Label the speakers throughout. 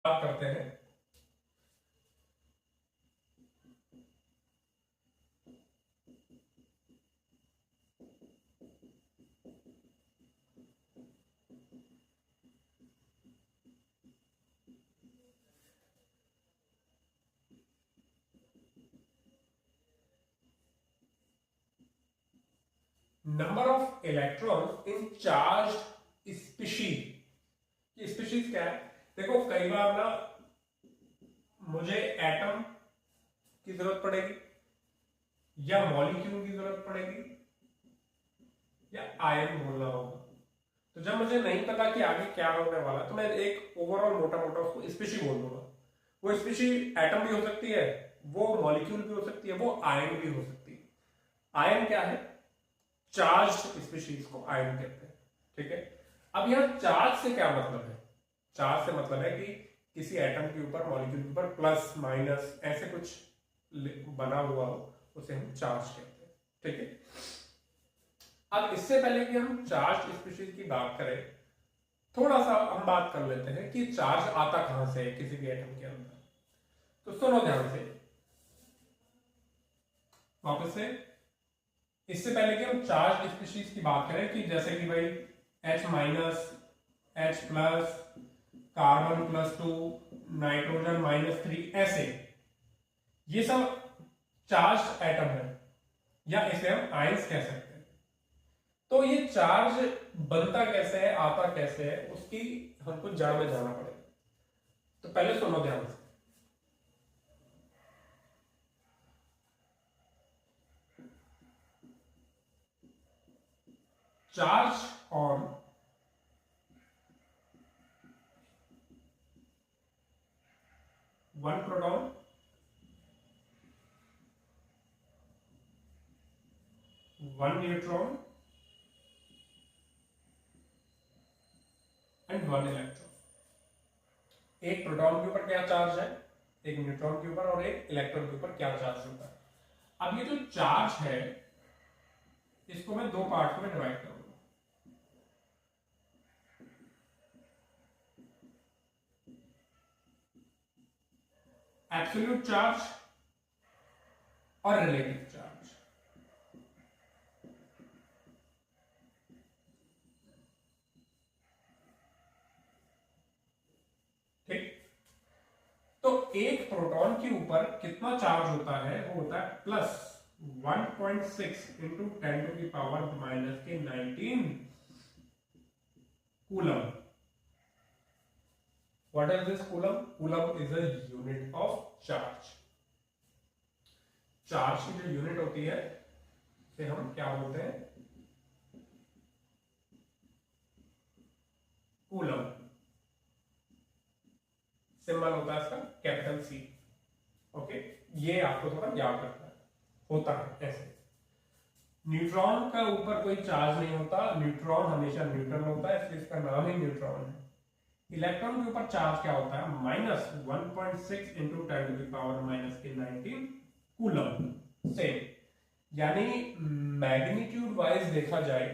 Speaker 1: बात करते हैं number of electrons in charged species. Species क्या है? देखो कई बार ना मुझे एटम की जरूरत पड़ेगी या मॉलिक्यूल की जरूरत पड़ेगी या आयन बोलना होगा। तो जब मुझे नहीं पता कि आगे क्या होने वाला तो मैं एक ओवरऑल मोटा मोटा उसको स्पीशी बोल दूंगा। वो स्पीशी एटम भी हो सकती है, वो मॉलिक्यूल भी हो सकती है, वो आयन भी हो सकती है। आयन क्या है? चार्ज स्पीशीज को आयन कहते हैं। ठीक है, अब यहां चार्ज से क्या मतलब है? चार्ज से मतलब है कि किसी एटम के ऊपर, मॉलिक्यूल के ऊपर प्लस माइनस ऐसे कुछ बना हुआ हो, उसे हम चार्ज कहते हैं। ठीक है, अब इससे पहले कि हम चार्ज स्पीशीज की बात करें, थोड़ा सा हम बात कर लेते हैं कि चार्ज आता कहां से है किसी भी एटम के अंदर। तो सुनो ध्यान से, वापस से, इससे पहले कि हम चार्ज स्पीशीज की बात करें कि जैसे कि भाई H minus, H plus, carbon +2, nitrogen -3, ऐसे ये सब चार्ज एटम है या इसे हम आयंस कह सकते हैं। तो ये चार्ज बनता कैसे है, आता कैसे है, उसकी हमको जड़ में जाना पड़ेगा। तो पहले सुनो ध्यान से, charge on one proton one neutron and one electron. एक प्रोटॉन के ऊपर क्या चार्ज है, एक न्यूट्रॉन के ऊपर और एक इलेक्ट्रॉन के ऊपर क्या चार्ज होता है। अब ये जो चार्ज है इसको मैं दो पार्ट में डिवाइड करूंगा। एब्सोल्यूट चार्ज और रिलेटिव चार्ज। ठीक, तो एक प्रोटॉन के ऊपर कितना चार्ज होता है? वो होता है plus 1.6 into 10⁻⁻19 coulomb. What is this coulomb? Coulomb is a unit of charge. Charge की जो यूनिट होती है उसे हम क्या बोलते हैं? कूलम। सिंबल होता है इसका कैपिटल C। ओके, ये आपको थोड़ा याद रखना है, होता है ऐसे। न्यूट्रॉन का ऊपर कोई चार्ज नहीं होता, न्यूट्रॉन हमेशा न्यूट्रल होता है, इसलिए इसका नाम ही न्यूट्रॉन है। इलेक्ट्रॉन के ऊपर चार्ज क्या होता है? -1.6 इंटू 10⁻⁻19 कूलम। सेम, यानी मैग्नीट्यूड वाइज देखा जाए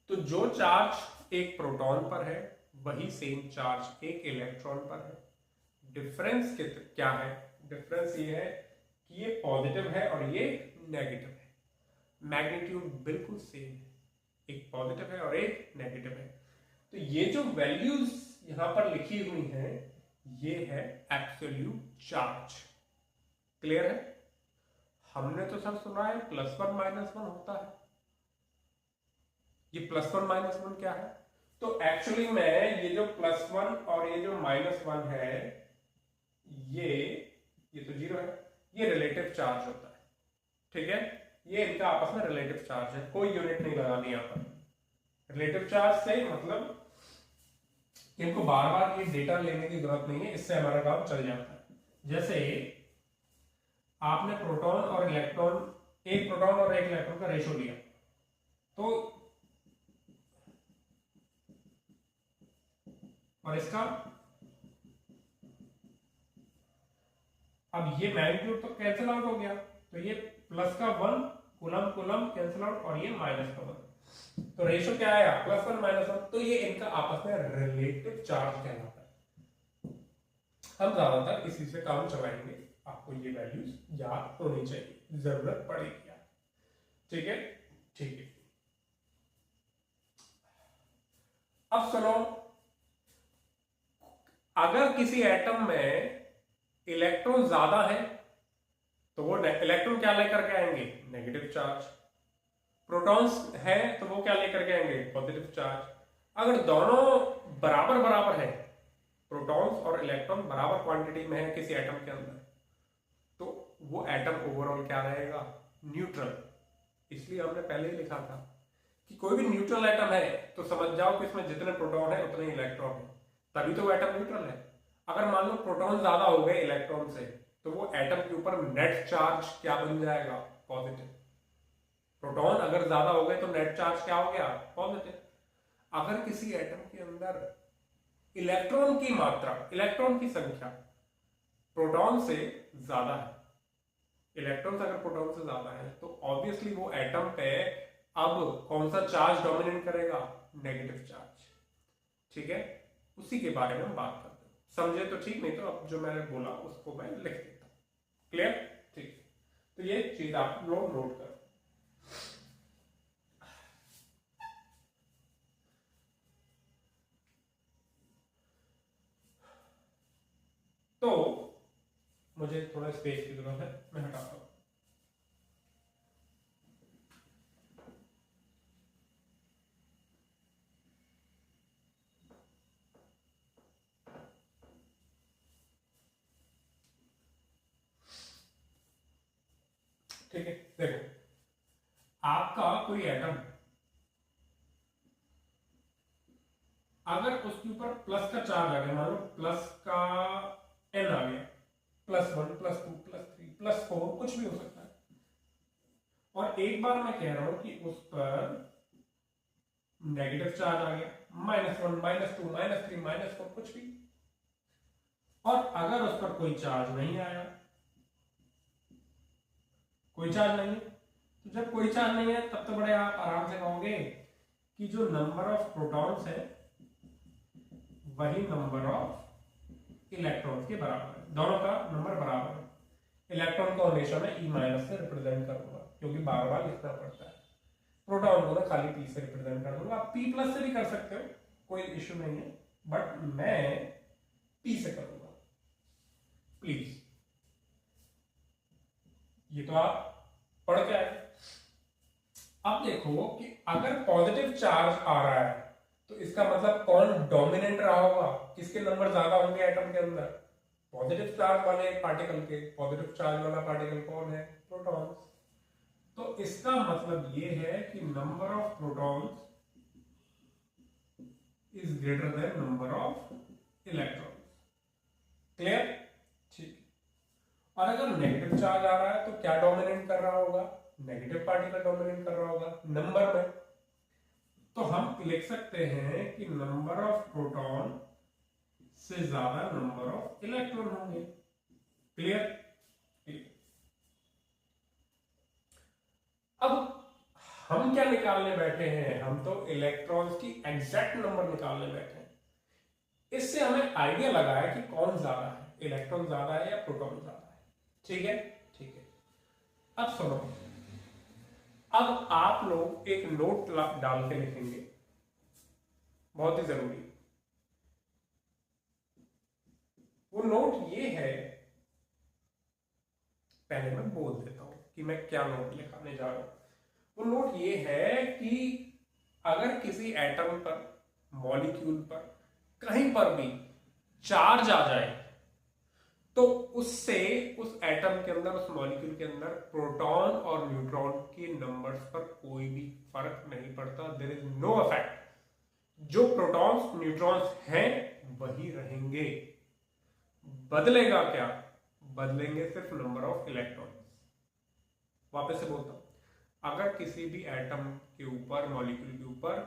Speaker 1: तो जो चार्ज एक प्रोटॉन पर है वही सेम चार्ज एक इलेक्ट्रॉन पर है। डिफरेंस क्या है? डिफरेंस ये है कि ये पॉजिटिव है और ये नेगेटिव है। मैग्नीट्यूड बिल्कुल सेम है, एक पॉजिटिव है और एक नेगेटिव है। तो ये जो वैल्यूज यहां पर लिखी हुई हैं ये है एब्सोल्यूट चार्ज। क्लियर है? हमने तो सब सुना है +1 -1 होता है। ये +1 -1 क्या है? तो एक्चुअली में ये जो +1 और ये जो -1 है ये तो 0 है, ये रिलेटिव चार्ज होता है। ठीक है, ये इनका आपस में रिलेटिव चार्ज है, कोई यूनिट नहीं लगानी यहां पर। रिलेटिव चार्ज से मतलब इनको बार बार ये डेटा लेने की जरूरत नहीं है, इससे हमारा काम चल जाता है। जैसे आपने प्रोटॉन और इलेक्ट्रॉन, एक प्रोटॉन और एक इलेक्ट्रॉन का रेशो लिया, तो और इसका, अब ये मैग्नीट्यूड तो कैंसिल आउट हो गया, तो ये प्लस का 1 कूलम कूलम कैंसिल आउट और ये माइनस का 1, तो रेशो क्या आया? +1 -1। तो ये इनका आपस में रिलेटिव चार्ज कहलाता है। हम ज्यादातर इसी से काम चलाएंगे, आपको ये वैल्यूज याद होनी चाहिए, जरूरत पड़ेगी। ठीक है, ठीक है। अब सुनो, अगर किसी एटम में इलेक्ट्रॉन ज्यादा है तो वो इलेक्ट्रॉन क्या लेकर के आएंगे? Negative charge. प्रोटॉन्स है तो वो क्या लेकर के आएंगे? Positive charge. अगर दोनों बराबर बराबर है, प्रोटॉन्स और इलेक्ट्रॉन बराबर क्वांटिटी में है किसी एटम के अंदर, तो वो एटम ओवरऑल क्या रहेगा? न्यूट्रल। इसलिए हमने पहले ही लिखा था कि कोई भी न्यूट्रल एटम है तो समझ जाओ कि इसमें जितने प्रोटॉन है उतने इलेक्ट्रॉन है, तभी तो वो एटम न्यूट्रल है। अगर मान लो प्रोटॉन ज्यादा हो गए इलेक्ट्रॉन से, तो वो एटम के ऊपर नेट चार्ज क्या बन जाएगा? पॉजिटिव। प्रोटॉन अगर ज्यादा हो गए तो नेट चार्ज क्या हो गया? पॉजिटिव। अगर किसी एटम के अंदर इलेक्ट्रॉन की मात्रा, इलेक्ट्रॉन की संख्या प्रोटॉन से ज्यादा है, इलेक्ट्रॉन्स अगर प्रोटॉन से ज्यादा है, तो ऑब्वियसली वो एटम पे अब कौन सा चार्ज डोमिनेट करेगा? Negative charge. ठीक है, उसी के बारे में हम बात करते हैं। समझे तो ठीक, नहीं तो अब जो मैंने बोला उसको मैं लिख देता हूं। क्लियर? ठीक। तो ये चीज आप लोग नोट करो। तो मुझे थोड़ा स्पेस की जरूरत है, मैं हटाता हूं। ठीक है, देखो आपका कोई एटम अगर उसके ऊपर प्लस का चार्ज आ गया, मान लो प्लस का एन आ गया, +1 +2 +3 +4 कुछ भी हो सकता है, और एक बार मैं कह रहा हूं कि उस पर नेगेटिव चार्ज आ गया, -1 -2 -3 -4 कुछ भी, और अगर उस पर कोई चार्ज नहीं आया, कोई चार्ज नहीं है, तो जब कोई चार्ज नहीं है तब तो बड़े आप आराम से कहोगे कि जो नंबर ऑफ प्रोटॉन्स है वही नंबर ऑफ इलेक्ट्रॉन्स के बराबर है, दोनों का नंबर बराबर है। इलेक्ट्रॉन को हमेशा मैं E- से रिप्रेजेंट करूंगा क्योंकि बार बार लिखना पड़ता है। प्रोटॉन को मैं खाली P से रिप्रेजेंट कर दूंगा, आप P+ से भी कर सकते हो, कोई इश्यू नहीं है, बट मैं P से करूंगा प्लीज। ये तो आप पढ़ के आए। अब देखो कि अगर पॉजिटिव चार्ज आ रहा है तो इसका मतलब कौन डोमिनेंट रहा होगा? किसके नंबर ज्यादा होंगे एटम के अंदर? पॉजिटिव चार्ज वाले पार्टिकल के। पॉजिटिव चार्ज वाला पार्टिकल कौन है? प्रोटॉन्स। तो इसका मतलब ये है कि number of protons is greater than number of electrons. Clear? ठीक। और अगर नेगेटिव चार्ज आ रहा है तो क्या डोमिनेट कर रहा होगा? नेगेटिव पार्टिकल डोमिनेट कर रहा होगा नंबर में। तो हम लिख सकते हैं कि नंबर ऑफ प्रोटॉन से ज्यादा नंबर ऑफ इलेक्ट्रॉन होंगे। क्लियर? अब हम क्या निकालने बैठे हैं? हम तो इलेक्ट्रॉन्स की एग्जैक्ट नंबर निकालने बैठे हैं। इससे हमें आइडिया लगा है कि कौन ज्यादा है, इलेक्ट्रॉन ज्यादा है या प्रोटॉन ज्यादा है। ठीक है, ठीक है। अब सुनो, अब आप लोग एक नोट डाल के लिखेंगे, बहुत ही जरूरी। वो नोट ये है, पहले मैं बोल देता हूं कि मैं क्या नोट लिखाने जा रहा हूं। वो नोट ये है कि अगर किसी एटम पर, मॉलिक्यूल पर कहीं पर भी चार्ज आ जाए तो उससे उस एटम के अंदर, उस मॉलिक्यूल के अंदर प्रोटॉन और न्यूट्रॉन के नंबर्स पर कोई भी फर्क नहीं पड़ता। There is no effect. जो प्रोटॉन्स न्यूट्रॉन्स हैं वही रहेंगे। बदलेगा क्या? बदलेंगे सिर्फ नंबर ऑफ इलेक्ट्रॉन्स। वापस से बोलता हूं, अगर किसी भी एटम के ऊपर, मॉलिक्यूल के ऊपर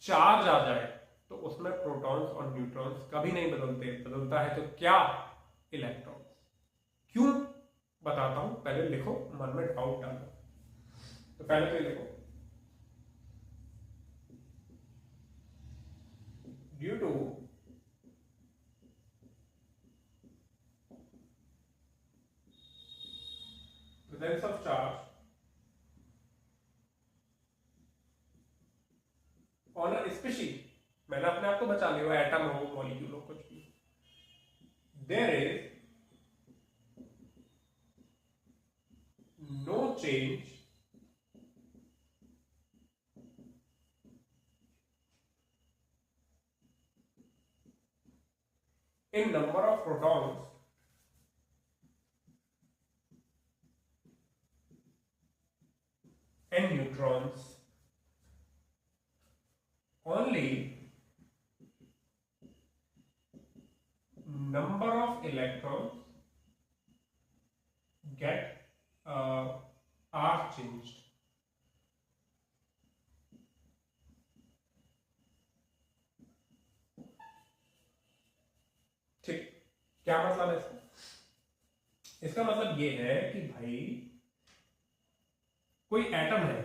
Speaker 1: चार्ज आ जाए तो उसमें प्रोटॉन्स और न्यूट्रॉन्स कभी नहीं बदलते। बदलता है तो क्या? इलेक्ट्रॉन्स। क्यों? बताता हूं, पहले लिखो, मन में डाउट डालो। तो पहले तो लिखो, due to presence of charge on a species, मैंने अपने आप को बचा लिया, एटम हो, मॉलिक्यूल हो, कुछ भी, there is no change in number of protons and neutrons, only number of electrons get are changed. ठीक, क्या मतलब है इसका? इसका मतलब ये है कि भाई कोई एटम है,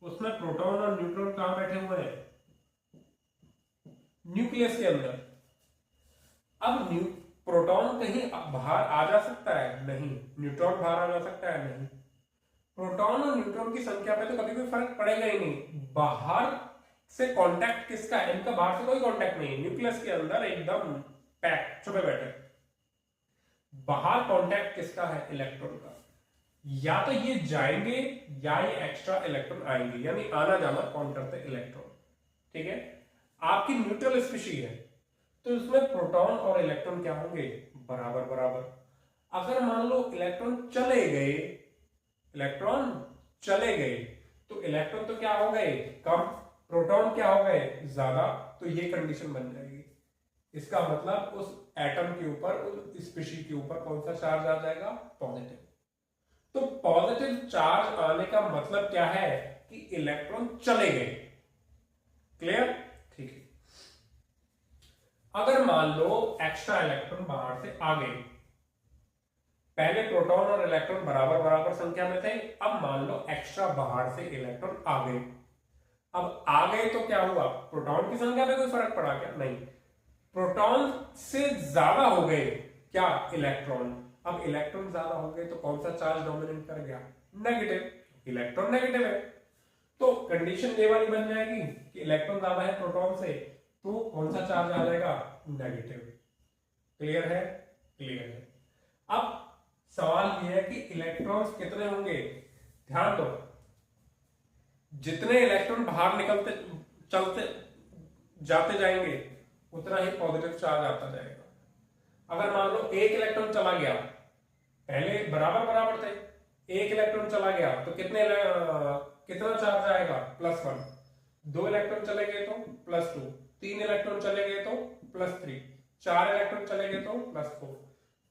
Speaker 1: उसमें प्रोटॉन और न्यूट्रॉन कहां बैठे हुए हैं? न्यूक्लियस के अंदर। अब प्रोटॉन कहीं बाहर आ जा सकता है? नहीं। न्यूट्रॉन बाहर आ जा सकता है? नहीं। प्रोटॉन और न्यूट्रॉन की संख्या पे तो कभी कोई फर्क पड़ेगा ही नहीं। बाहर से कांटेक्ट किसका है? इनका बाहर से कोई कांटेक्ट नहीं है, न्यूक्लियस के अंदर एकदम पैक छुपे बैठे। बाहर कांटेक्ट किसका है? इलेक्ट्रॉन का। या तो ये जाएंगे या ये एक्स्ट्रा इलेक्ट्रॉन आएंगे, यानी आना जाना कौन करते? इलेक्ट्रॉन। ठीक है, आपकी न्यूट्रल स्पीशीज है तो इसमें प्रोटॉन और इलेक्ट्रॉन क्या होंगे? बराबर बराबर। अगर मान लो इलेक्ट्रॉन चले गए, इलेक्ट्रॉन चले गए तो इलेक्ट्रॉन तो क्या हो गए? कम। प्रोटॉन क्या हो गए? ज्यादा। तो ये कंडीशन बन जाएगी। इसका मतलब उस एटम के ऊपर, उस स्पीशीज के ऊपर कौन सा चार्ज आ जाएगा? पॉजिटिव। तो पॉजिटिव चार्ज आने का मतलब क्या है? कि इलेक्ट्रॉन चले गए। क्लियर? ठीक है। अगर मान लो एक्स्ट्रा इलेक्ट्रॉन बाहर से आ गए, पहले प्रोटॉन और इलेक्ट्रॉन बराबर बराबर संख्या में थे, अब मान लो एक्स्ट्रा बाहर से इलेक्ट्रॉन आ गए। अब आ गए तो क्या हुआ? प्रोटॉन की संख्या में कोई फर्क पड़ा क्या? नहीं। प्रोटॉन से ज्यादा हो गए क्या? इलेक्ट्रॉन। अब इलेक्ट्रॉन ज्यादा हो गए तो कौन सा चार्ज डोमिनेट कर गया? नेगेटिव। इलेक्ट्रॉन नेगेटिव है तो कंडीशन ये वाली बन जाएगी कि इलेक्ट्रॉन ज्यादा है प्रोटॉन से, तो कौन सा चार्ज आ जाएगा? नेगेटिव। क्लियर है? क्लियर है। अब सवाल यह है कि इलेक्ट्रॉन्स कितने होंगे? ध्यान दो, जितने इलेक्ट्रॉन बाहर निकलते चलते जाते जाएंगे उतना ही पॉजिटिव चार्ज आता जाएगा। अगर मान लो एक इलेक्ट्रॉन चला गया, पहले बराबर बराबर थे, एक इलेक्ट्रॉन चला गया तो कितना चार्ज आएगा? +1। 2 इलेक्ट्रॉन चले गए तो +2, 3 इलेक्ट्रॉन चले गए तो +3, 4 इलेक्ट्रॉन चले गए तो +4।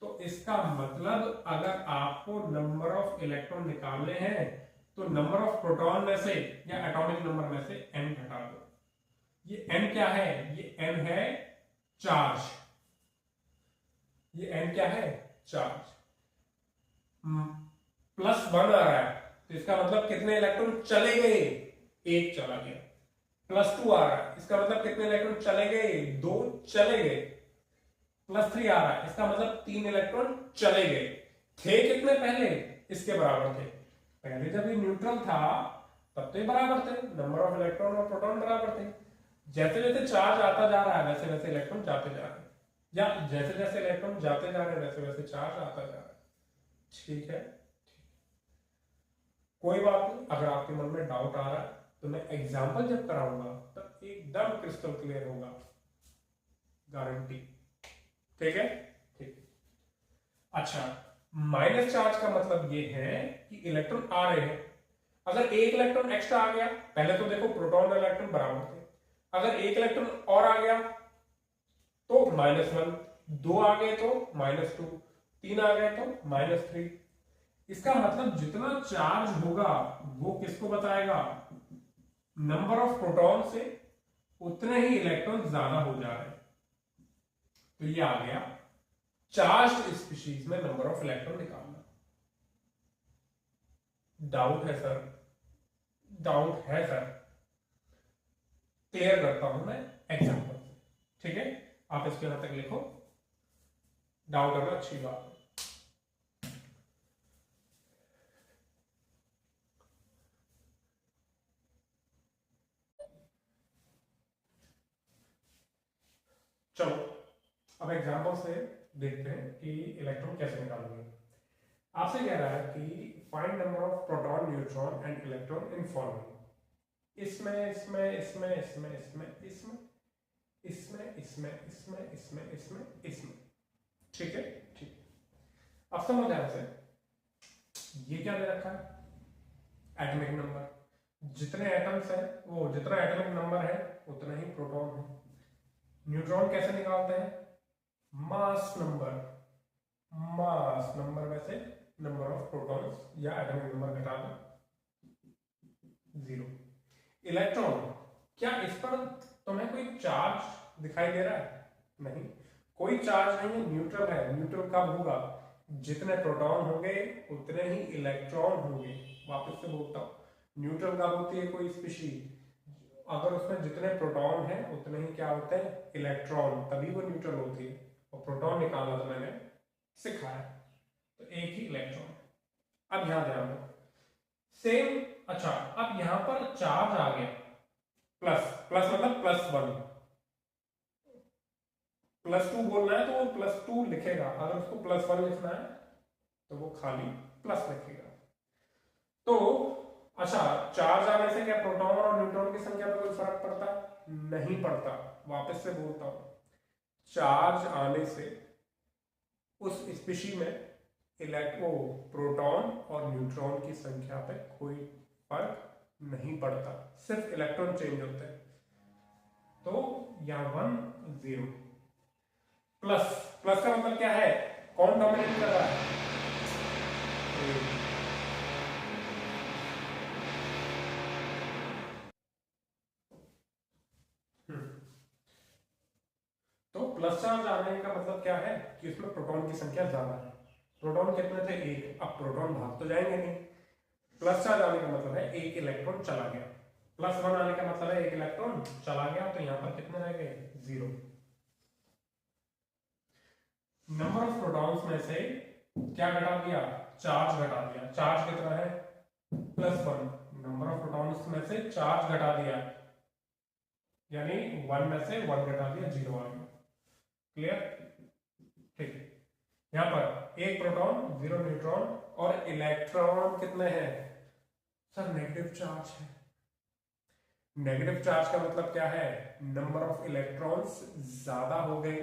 Speaker 1: तो इसका मतलब अगर आपको नंबर ऑफ इलेक्ट्रॉन निकालने हैं तो नंबर ऑफ प्रोटॉन में से या एटॉमिक नंबर में से n घटा दो। ये n क्या है? ये n है चार्ज। ये n क्या है? चार्ज। +1 आ रहा है तो इसका मतलब कितने इलेक्ट्रॉन चले गए? 1 चला गया। +2 आ रहा है, इसका मतलब कितने इलेक्ट्रॉन चले गए? 2 चले गए। +3 आ रहा है, इसका मतलब 3 इलेक्ट्रॉन चले गए। थे कितने पहले? इसके बराबर थे। पहले जब ये न्यूट्रल था तब तो ये बराबर थे, नंबर ऑफ इलेक्ट्रॉन और प्रोटॉन बराबर थे। जैसे जैसे चार्ज आता जा रहा है वैसे वैसे इलेक्ट्रॉन जाते जा रहे हैं, या जैसे जैसे इलेक्ट्रॉन जाते जा रहे हैं वैसे वैसे चार्ज आता जा रहा है। ठीक है, कोई बात नहीं। अगर आपके मन में डाउट आ रहा है तो मैं एग्जांपल जब कराऊंगा तब एकदम क्रिस्टल क्लियर होगा, गारंटी। ठीक है, ठीक। अच्छा, माइनस चार्ज का मतलब ये है कि इलेक्ट्रॉन आ रहे हैं। अगर एक इलेक्ट्रॉन एक्स्ट्रा आ गया, पहले तो देखो प्रोटॉन और इलेक्ट्रॉन बराबर थे, अगर एक इलेक्ट्रॉन और आ गया तो -1, 2 आ गए तो -2, 3 आ गए तो -3। इसका मतलब जितना चार्ज होगा वो किसको बताएगा? नंबर ऑफ प्रोटॉन से उतने ही इलेक्ट्रॉन ज्यादा हो जा रहे हैं। तो ये आ गया चार्ज्ड स्पीशीज में नंबर ऑफ इलेक्ट्रॉन निकालना। डाउट है सर? डाउट है सर? क्लियर करता हूं मैं एग्जांपल से। ठीक है, आप इसके यहां तक लिखो, डाउट होना अच्छी बात है। अब एग्जांपल से देखते हैं कि इलेक्ट्रॉन कैसे निकालेंगे। आपसे कह रहा है कि find number of proton, neutron and electron in following. इसमें इसमें इसमें इसमें इसमें इसमें इसमें इसमें इसमें इसमें इसमें इसमें। ठीक है, ठीक। अब समझ ध्यान से, ये क्या दे रखा है? Atomic number. जितने एटम्स है वो जितना एटॉमिक नंबर है उतना ही प्रोटॉन है। न्यूट्रॉन कैसे निकालते हैं? Mass number. मास नंबर में से नंबर ऑफ प्रोटॉन्स या एटॉमिक नंबर घटा दो, 0। इलेक्ट्रॉन, क्या इस पर तुम्हें कोई चार्ज दिखाई दे रहा है? नहीं, कोई चार्ज नहीं है, न्यूट्रल है। न्यूट्रल कब होगा? जितने प्रोटॉन होंगे उतने ही इलेक्ट्रॉन होंगे। वापस से बोलता हूं, न्यूट्रल कब होती है कोई स्पीशीज? अगर उसमें जितने प्रोटॉन हैं उतने ही क्या होते हैं? इलेक्ट्रॉन, तभी वो न्यूट्रल होती है। और प्रोटॉन निकालना तो मैंने सिखाया, तो एक ही इलेक्ट्रॉन। अब यहां ध्यान दो, सेम। अच्छा, अब यहां पर चार्ज आ गया प्लस, प्लस मतलब +1, +2 बोलना है तो वो +2 लिखेगा। अगर उसको +1 लिखना है तो वो खाली प्लस लिखेगा। तो अच्छा, चार्ज आने से क्या प्रोटॉन और न्यूट्रॉन की संख्या पर कोई फर्क पड़ता? नहीं पड़ता। वापस से बोलता हूं, चार्ज आने से उस स्पीशी में प्रोटॉन और न्यूट्रॉन की संख्या पे कोई फर्क नहीं पड़ता, सिर्फ इलेक्ट्रॉन चेंज होते हैं। तो यहां 1 0 प्लस, प्लस का मतलब क्या है? कौन डोमिनेट कर रहा है? तो प्लस चार्ज आने का मतलब क्या है कि उसमें प्रोटॉन की संख्या ज्यादा है। प्रोटॉन कितने थे? 1। अब प्रोटॉन भाग तो जाएंगे नहीं। प्लस चार्ज आने का मतलब है 1 इलेक्ट्रॉन चला गया। +1 आने का मतलब है 1 इलेक्ट्रॉन चला गया, तो यहां पर कितने रह गए? 0। नंबर ऑफ प्रोटॉन्स में से क्या घटा दिया? चार्ज घटा दिया। चार्ज कितना है? +1। नंबर ऑफ प्रोटॉन्स में से चार्ज घटा दिया, यानी 1 में से 1 घटा दिया, 0 आ गया। क्लियर? ठीक है। यहां पर 1 प्रोटॉन, 0 न्यूट्रॉन और इलेक्ट्रॉन कितने हैं? सर नेगेटिव चार्ज है। नेगेटिव चार्ज का मतलब क्या है? नंबर ऑफ इलेक्ट्रॉन्स ज्यादा हो गए,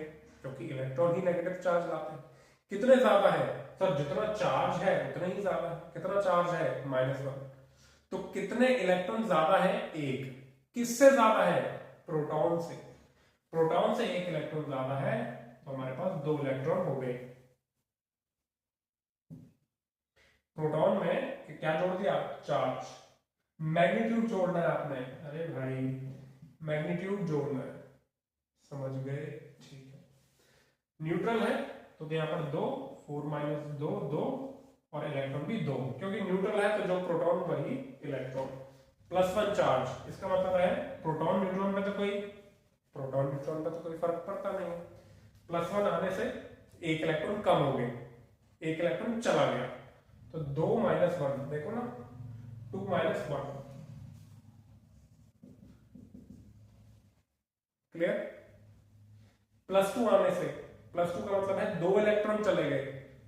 Speaker 1: क्योंकि इलेक्ट्रॉन ही नेगेटिव चार्ज लाते हैं। कितने ज्यादा है? सर जितना चार्ज है उतना ही ज्यादा है। कितना चार्ज है? -1। तो कितने इलेक्ट्रॉन ज्यादा है? 1। किससे ज्यादा है? प्रोटॉन से। प्रोटॉन से 1 इलेक्ट्रॉन ज्यादा है, तो हमारे पास 2 इलेक्ट्रॉन हो गए। प्रोटॉन में क्या जोड़ दिया? चार्ज। मैग्नीट्यूड जोड़ना है आपने। अरे भाई, मैग्नीट्यूड जोड़ना है, समझ गए? ठीक है। न्यूट्रल है तो यहाँ पर 2, 4 - 2 2, और इलेक्ट्रॉन भी 2, क्योंकि न्यूट्रल है तो जो प्रोटॉन वही इलेक्ट्रॉन। +1 चार्ज, इसका मतलब है प्रोटॉन न्यूट्रॉन पे तो कोई फर्क पड़ता नहीं है। +1 आने से 1 इलेक्ट्रॉन कम हो गए, 1 इलेक्ट्रॉन चला गया, तो 2 - 1, देखो ना, 2 - 1। क्लियर? +2 आने से, +2 का मतलब है 2 इलेक्ट्रॉन चले गए,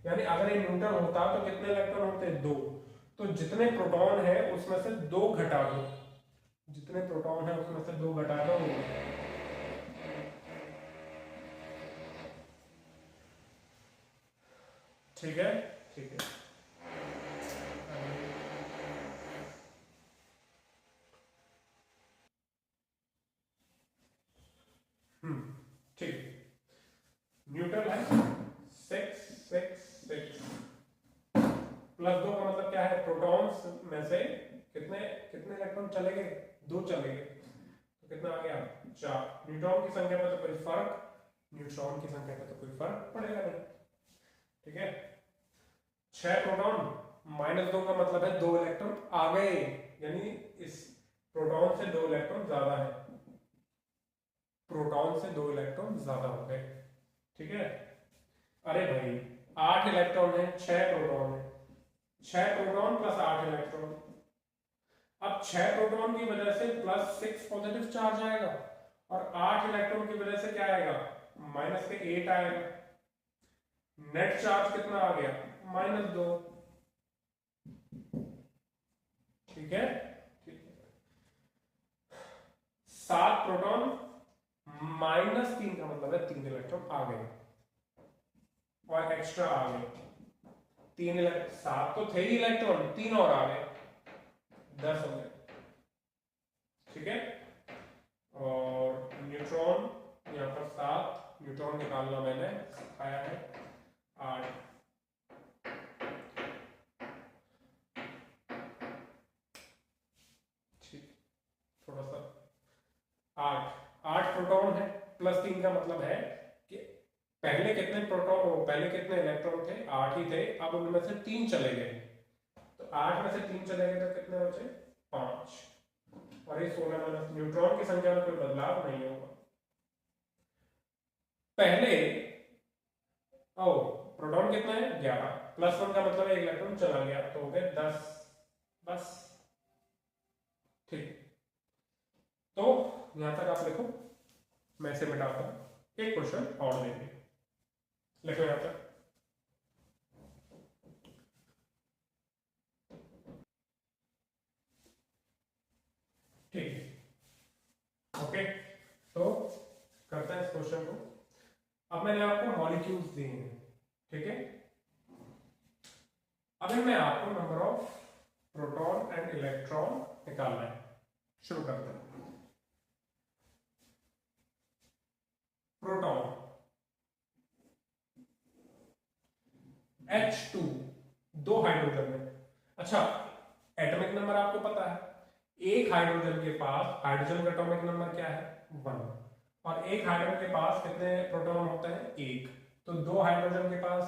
Speaker 1: यानी अगर ये न्यूट्रल होता तो कितने इलेक्ट्रॉन होते? 2। तो जितने प्रोटॉन है उसमें से 2 घटा दो, जितने प्रोटॉन है उसमें से 2 घटा दो। ठीक है, ठीक है। ठीक। न्यूट्रल है 6 6 6, +2 का मतलब क्या है? प्रोटॉन्स में से कितने कितने इलेक्ट्रॉन चले गए? 2 चले गए, तो कितना आ गया? 4। न्यूट्रॉन की संख्या में तो कोई फर्क, न्यूट्रॉन की संख्या में तो कोई फर्क पड़ेगा नहीं। ठीक है। 6 प्रोटॉन -2 का मतलब है 2 इलेक्ट्रॉन आ गए, यानी इस प्रोटॉन से 2 इलेक्ट्रॉन ज्यादा है, प्रोटॉन से 2 इलेक्ट्रॉन ज्यादा हो गए। ठीक है। अरे भाई, 8 इलेक्ट्रॉन है, 6 प्रोटॉन है, 6 प्रोटॉन + 8 इलेक्ट्रॉन। अब 6 प्रोटॉन की वजह से +6 पॉजिटिव चार्ज आएगा, और 8 इलेक्ट्रॉन की वजह से क्या आएगा? माइनस के 8 आएगा। नेट चार्ज कितना आ गया, -2। ठीक है, 7 प्रोटॉन -3 का मतलब है 3 इलेक्ट्रॉन आ गए और एक्स्ट्रा आ गए। 3 इलेक्ट्रॉन, 7 तो थे ही इलेक्ट्रॉन, 3 और आ गए, 10 हो गए। ठीक है, और न्यूट्रॉन यहाँ पर 7 न्यूट्रॉन निकालना मैंने सिखाया है 8। थोड़ा सा 8 प्रोटॉन है, +3 का मतलब है कि पहले कितने प्रोटॉन, पहले कितने इलेक्ट्रॉन थे, 8 ही थे, अब उनमें से 3 चले गए। तो 8 में से 3 चले गए तो कितने बचे, 5। और ये 16 माइनस, न्यूट्रॉन की संख्या में कोई बदलाव नहीं होगा। पहले प्रोटॉन कितना है, 11, +1 का मतलब एक इलेक्ट्रॉन चला गया, तो हो गए 10 बस। ठीक, तो यहां तक आप लिखो, मैं इसे मिटाता हूं, एक क्वेश्चन और देंगे, लिखो यहां तक। ठीक है, ओके, तो करते हैं इस क्वेश्चन को। अब मैंने आपको मॉलिक्यूल्स दिए हैं, ठीक है। अब इनमें आपको number of proton and electron निकालना है। शुरू करते हैं। प्रोटॉन H2, 2 हाइड्रोजन है। अच्छा, एटॉमिक नंबर आपको पता है, एक हाइड्रोजन के पास, हाइड्रोजन का एटॉमिक नंबर क्या है, 1, और एक हाइड्रोजन के पास कितने प्रोटॉन होते हैं, 1। तो 2 हाइड्रोजन के पास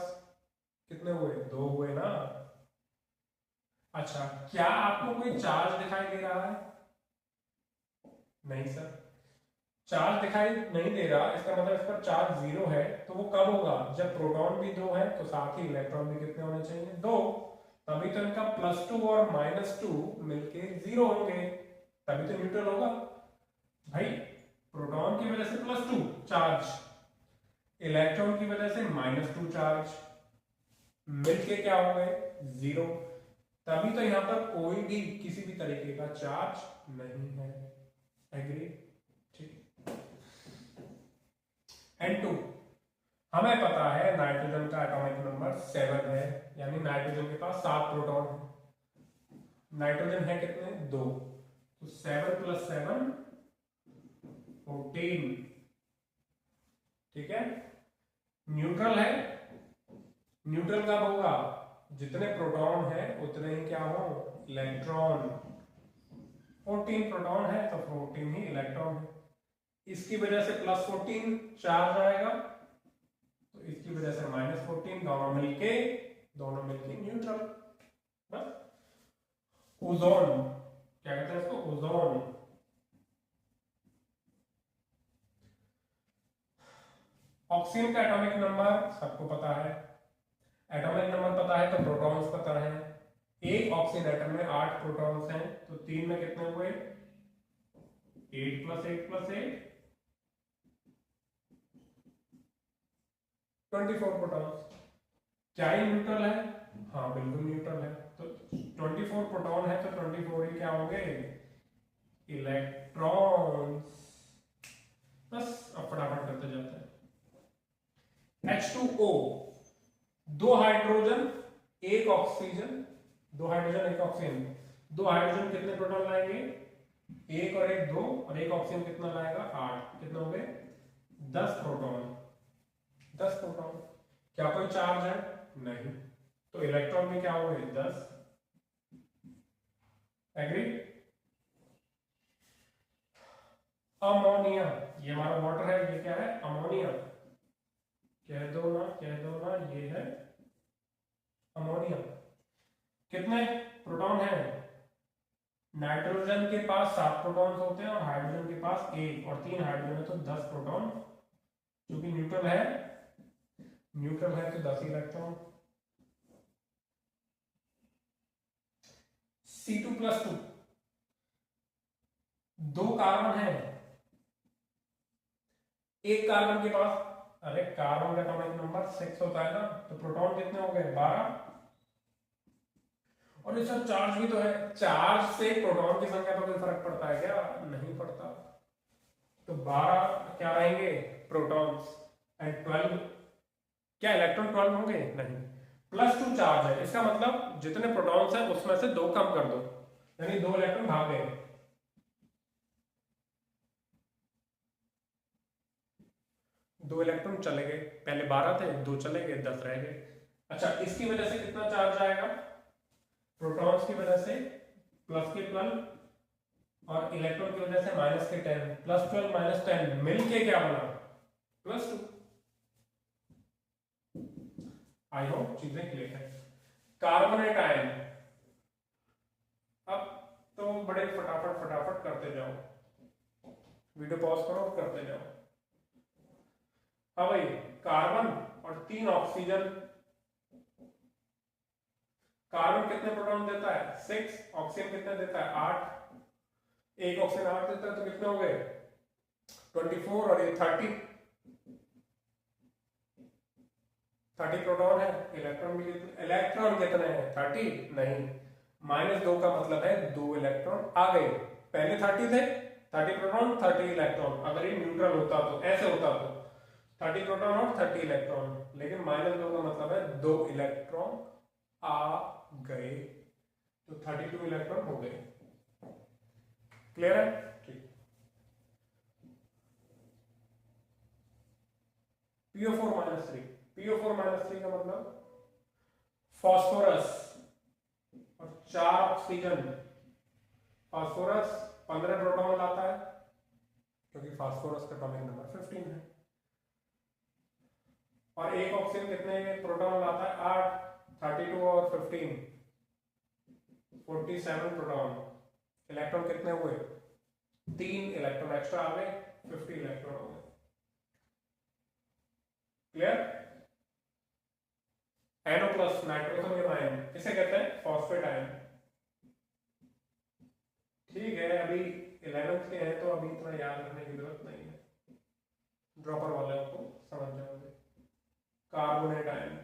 Speaker 1: कितने हुए, 2 हुए ना। अच्छा, क्या आपको कोई चार्ज दिखाई दे रहा है, नहीं सर, चार्ज दिखाई नहीं दे रहा, इसका मतलब इस पर चार्ज 0 है। तो वो कब होगा, जब प्रोटॉन भी 2 है तो साथ ही इलेक्ट्रॉन भी कितने होने चाहिए, 2। तभी तो इनका +2 और -2 मिलके 0 होंगे, तभी तो न्यूट्रल होगा भाई। प्रोटॉन की वजह से +2 चार्ज, इलेक्ट्रॉन की वजह से -2 चार्ज, मिलके क्या हो गए, 0। तभी तो यहां पर कोई भी किसी भी तरीके का चार्ज नहीं है। एग्री, ठीक। N2, हमें पता है नाइट्रोजन का एटॉमिक नंबर 7 है, यानी नाइट्रोजन के पास 7 प्रोटॉन है। नाइट्रोजन है कितने, 2, तो 7 + 7 14। ठीक है, न्यूट्रल है, न्यूट्रल कब होगा, जितने प्रोटॉन है उतने ही क्या हो, इलेक्ट्रॉन। 14 प्रोटॉन है तो 14 ही इलेक्ट्रॉन है। इसकी वजह से +14 चार्ज आएगा, तो इसकी वजह से -14, दोनों मिलके न्यूट्रल। बस। ओजोन, क्या कहते हैं इसको, ओजोन। ऑक्सीजन का एटॉमिक नंबर सबको पता है, एटॉमिक नंबर पता है तो प्रोटॉन्स पता है। एक ऑक्सीजन एटम में 8 प्रोटॉन्स हैं, तो 3 में कितने हुए, 8 + 8 + 8 24 प्रोटॉन्स। क्या ये न्यूट्रल है, हाँ बिल्कुल न्यूट्रल है। तो 24 प्रोटॉन है तो 24 ही क्या होंगे, इलेक्ट्रॉन्स। बस अब फटाफट करते जाते हैं। H2O, 2 hydrogen 1 oxygen, 2 hydrogen 1 oxygen, 2 hydrogen कितने प्रोटॉन लाएंगे, 1 और 1 2, और 1 ऑक्सीजन कितना लाएगा, 8। कितने हो गए, 10 प्रोटॉन। 10 प्रोटॉन, क्या कोई चार्ज है, नहीं, तो इलेक्ट्रॉन में क्या हुए, 10। एग्री। अमोनिया, ये हमारा वाटर है, ये क्या है, अमोनिया। कह दो ना, ये है अमोनिया। कितने प्रोटॉन है, नाइट्रोजन के पास 7 प्रोटॉन होते हैं और हाइड्रोजन के पास 1, और 3 हाइड्रोजन है तो 10 प्रोटॉन। क्योंकि न्यूट्रल है तो 10 इलेक्ट्रॉन। C2+2, 2 कार्बन है, एक कार्बन के पास अरे कार्बन का एटॉमिक नंबर 6 होता है ना, तो प्रोटॉन कितने हो गए 12। और इसका चार्ज भी तो है, चार्ज से प्रोटॉन की संख्या पर कोई फर्क पड़ता है क्या? नहीं पड़ता। तो 12 क्या रहेंगे प्रोटॉन्स, एंड 12 क्या इलेक्ट्रॉन 12 होंगे? नहीं। +2 चार्ज है, इसका मतलब जितने प्रोटॉन्स हैं उसमें से 2 कम कर दो, यानी 2 इलेक्ट्रॉन भाग गए। दो इलेक्ट्रॉन चले गए, पहले 12 थे, 2 चले गए, 10 रह गए। अच्छा, इसकी वजह से कितना चार्ज आएगा? प्रोटॉन्स की वजह से प्लस के 12 और इलेक्ट्रॉन की वजह से माइनस के 10, +12 -10 मिलके क्या बना? +2। आई होप चीजें क्लियर है। कार्बोनेट आयन, अब तो बड़े फटाफट फटाफट करते जाओ, वीडियो पॉज करो और करते जाओ। हाँ भाई, कार्बन और 3 ऑक्सीजन, कार्बन कितने प्रोटॉन देता है? 6। ऑक्सीजन कितने देता है? 8। एक ऑक्सीजन 8 देता है, तो कितने हो गए? 24। और ये 30 प्रोटॉन है। इलेक्ट्रॉन भी इलेक्ट्रॉन कितने हैं? 30 नहीं, -2 का मतलब है 2 इलेक्ट्रॉन आ गए। पहले 30 थे, 30 प्रोटॉन 30 इलेक्ट्रॉन। अगर ये न्यूट्रल होता तो ऐसे होता तो 30 प्रोटॉन और 30 इलेक्ट्रॉन, लेकिन -2 का मतलब है 2 इलेक्ट्रॉन आ गए, तो 32 इलेक्ट्रॉन हो गए। क्लियर है? ठीक। PO4 -3, PO4 का मतलब फास्फोरस और 4 ऑक्सीजन। फास्फोरस 15 प्रोटॉन लाता है, क्योंकि फास्फोरस का एटॉमिक नंबर 15 है। और एक ऑक्सीजन कितने प्रोटॉन लाता है? 8। 32 और 15 47 प्रोटॉन। इलेक्ट्रॉन कितने हुए? 3 इलेक्ट्रॉन एक्स्ट्रा आ गए, 50 इलेक्ट्रॉन हो गए। क्लियर? NO+ नाइट्रोजन आयन, इसे कहते हैं फॉस्फेट आयन। ठीक है, अभी 11th के हैं तो अभी इतना याद रखने की जरूरत नहीं है, ड्रॉपर वाले को समझ जाओगे। Carbonate ion,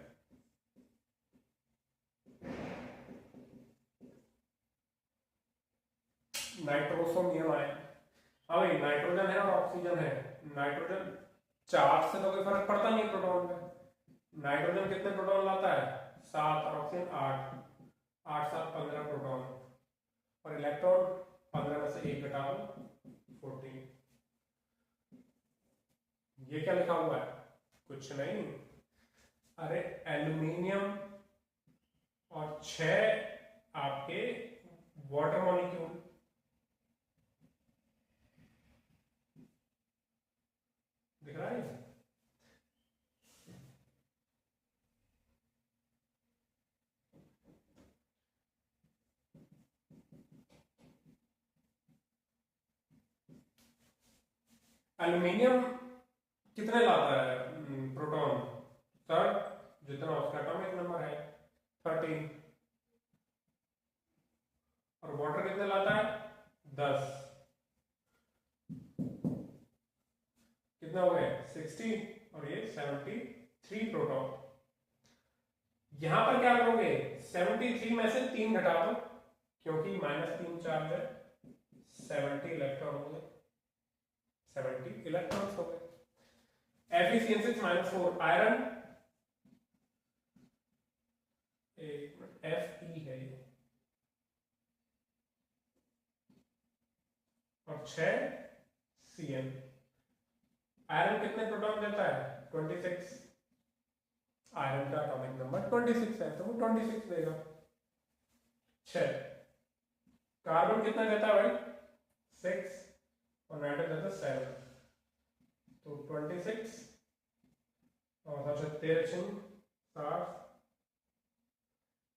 Speaker 1: nitrosonium ion. हाँ भाई, नाइट्रोजन है और ऑक्सीजन है। नाइट्रोजन चार्ज से तो कोई फर्क पड़ता नहीं प्रोटॉन में। नाइट्रोजन कितने प्रोटॉन लाता है? 7 और ऑक्सीजन 8। 8 7 15 प्रोटॉन, और इलेक्ट्रॉन 15 में से 1 घटा दो, 14। ये क्या लिखा हुआ है? कुछ नहीं, अरे एल्यूमिनियम और 6 आपके वाटर मॉलिक्यूल। दिख रहा है? एल्यूमिनियम कितने लाता है प्रोटॉन? सर, जितना उसका एटॉमिक नंबर है 13। और वाटर कितने लाता है? 10। कितना हो गया? 60, और ये 73 प्रोटॉन। यहां पर क्या करोगे? 73 में से 3 घटा दो, क्योंकि -3 चार्ज है, 70 इलेक्ट्रॉन हो गए, 70 इलेक्ट्रॉन्स हो गए। Fe -4 आयरन, एक मिनट, Fe है ये, और 6 Cn। आयरन कितने प्रोटॉन देता है? 26। आयरन का एटॉमिक नंबर 26 है, तो वो 26 देगा। 6। कार्बन कितना देता है भाई? 6, और नाइट्रोजन देता है 7, तो 26 और 13 60,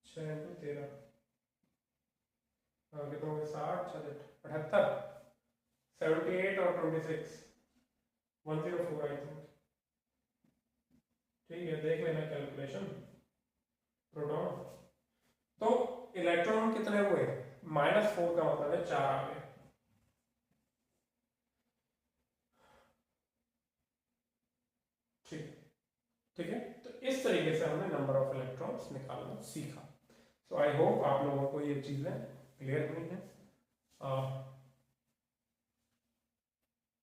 Speaker 1: 6 × 13, कितना हो गया? 60 78 78 और 26 104 आई थिंक। ठीक है, देख लेना कैलकुलेशन। प्रोटॉन, तो इलेक्ट्रॉन कितने हुए? -4 का मतलब है 4 आ गए। ठीक। तो इस तरीके से हमने नंबर ऑफ इलेक्ट्रॉन्स निकालना सीखा। सो आई होप आप लोगों को ये चीजें क्लियर हुई हैं।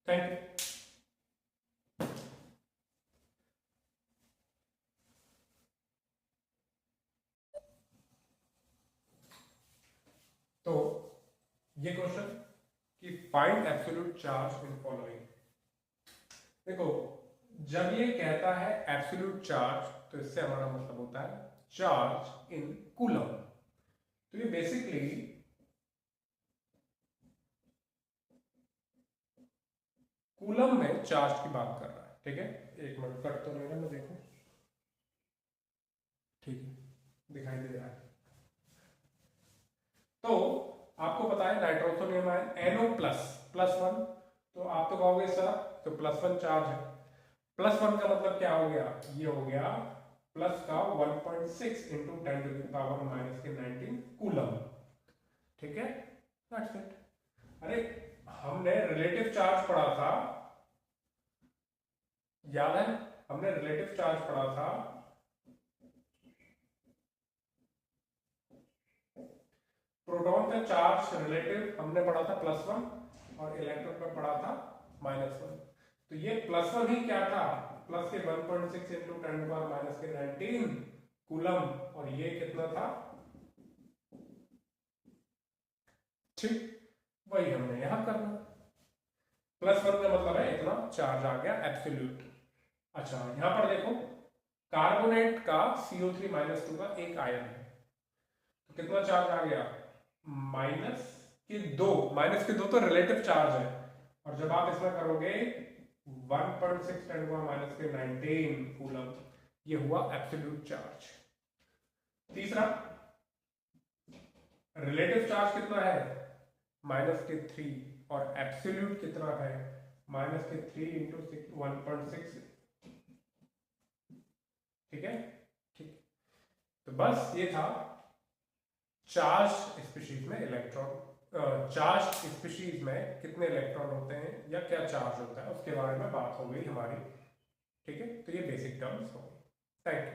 Speaker 1: Thank you. तो ये क्वेश्चन कि find absolute charge in following. देखो, जब ये कहता है एब्सोल्यूट चार्ज तो इससे हमारा मतलब होता है चार्ज इन कूलम। तो ये बेसिकली कूलम में चार्ज की बात कर रहा है। ठीक है, एक मिनट कट तो नहीं, मैं देखूं। ठीक है, दिखाई दे रहा है। तो आपको पता है nitrosonium ion NO plus one, तो आप तो कहोगे सर तो +1 चार्ज है। +1 का मतलब क्या हो गया, ये हो गया प्लस का 1.6 इंटू 10⁻⁻19 कूलम। ठीक है, दैट्स इट। अरे हमने रिलेटिव चार्ज पढ़ा था, याद है? हमने रिलेटिव चार्ज पढ़ा था, प्रोटॉन का चार्ज रिलेटिव हमने पढ़ा था +1 और इलेक्ट्रॉन का पढ़ा था -1। तो ये +1 ही क्या था, प्लस के 1.6 इंटू 10⁻⁻19 कूलम, और ये कितना था, ठीक वही हमने यहां करना। +1 का मतलब है इतना चार्ज आ गया एब्सोल्यूट। अच्छा, यहां पर देखो कार्बोनेट का CO3-2 का एक आयन है, तो कितना चार्ज आ गया, -2 तो रिलेटिव चार्ज है, और जब आप इसमें करोगे 1.6 10⁻⁻19 कूलम, ये हुआ एब्सोल्यूट चार्ज। तीसरा, रिलेटिव चार्ज कितना है, -3, और एब्सोल्यूट कितना है, -3 इंटू 1.6। ठीक है, ठीक। तो बस ये था चार्ज स्पीशीज में इलेक्ट्रॉन, चार्ज स्पीशीज में कितने इलेक्ट्रॉन होते हैं या क्या चार्ज होता है, उसके बारे में बात हो गई हमारी। ठीक है, तो ये बेसिक टर्म्स हो गई। Thank you.